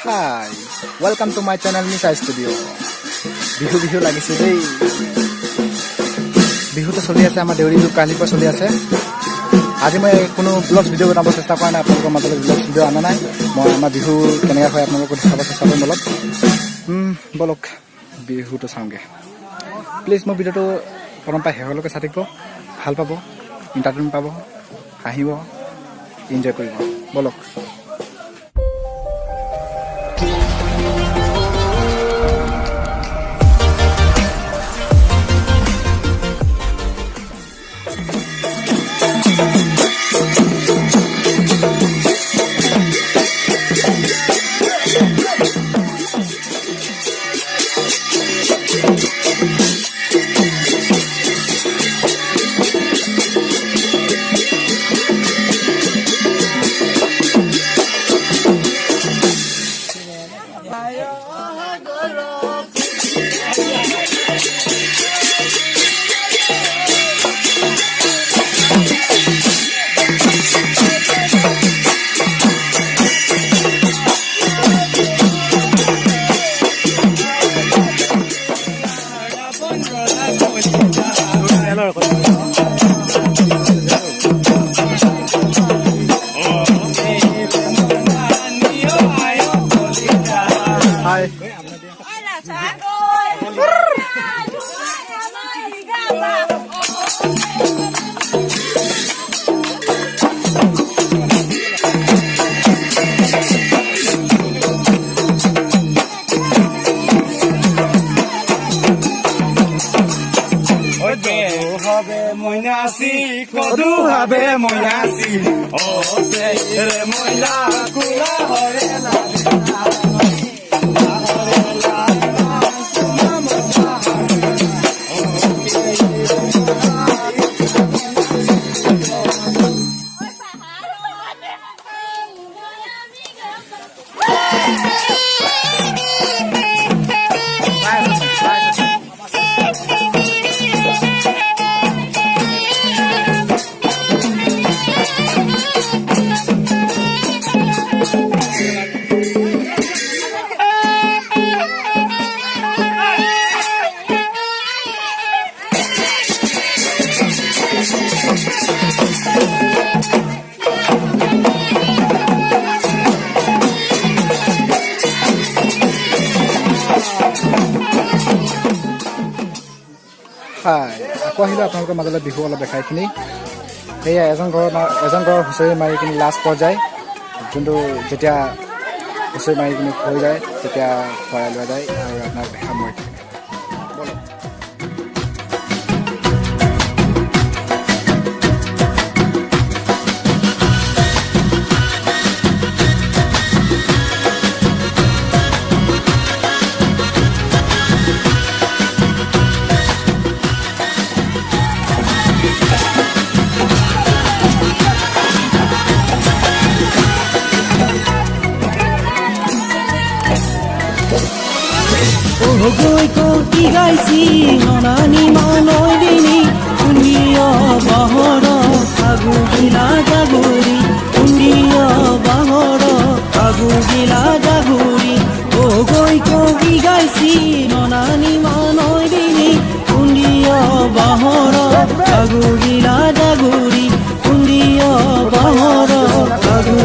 Hi, welcome to my channel Misa Studio. Bihu লাগিছে দেই। বিহুটো চলি আছে আমাৰ দেউৰীটো কালিৰ পৰা চলি আছে। আজি মই কোনো ব্লগছ ভিডিঅ' বনাব চেষ্টা কৰা নাই, আপোনালোকৰ মাজলৈ ব্লগছ ভিডিঅ' অনা নাই। মই আমাৰ বিহু কেনেকৈ হয় আপোনালোকক দেখাব চেষ্টা কৰিম অলপ। বলক বিহুটো চাওঁগৈ। প্লিজ মোৰ ভিডিঅ'টো প্ৰথম পৰা শেষলৈকে চাই থাকিব, ভাল পাব, এণ্টাৰটেইনমেণ্ট পাব, হাঁহিব, এনজয় কৰিব। বলক। কদু ভাবে মইনাসি ও ৰে মইনা কুলা হৰে না আকৌ আহিলোঁ আপোনালোকৰ মাজলৈ বিহু অলপ দেখাইখিনি। সেয়া এজন ঘৰৰ হুঁচৰি মাৰি কিনি লাষ্ট পৰ্যায়, যোনটো যেতিয়া হুঁচৰি মাৰি কিনি হৈ যায় তেতিয়া ভৰাই লোৱা যায় আৰু আপোনাক দেখা মৰি থাকে। গৈ কৌতি গাইছি ননানি মানৈ দিনি কুন্দিয় বাহৰ আগু গিলা জাগুৰি কুন্দিয় বাহৰ আগু গিলা জাগুৰি গৈ কৌতি গাইছি ননানি মানৈ দিনি কুন্দিয় বাহৰ আগু গিলা জাগুৰি কুন্দিয় বাহৰ আগু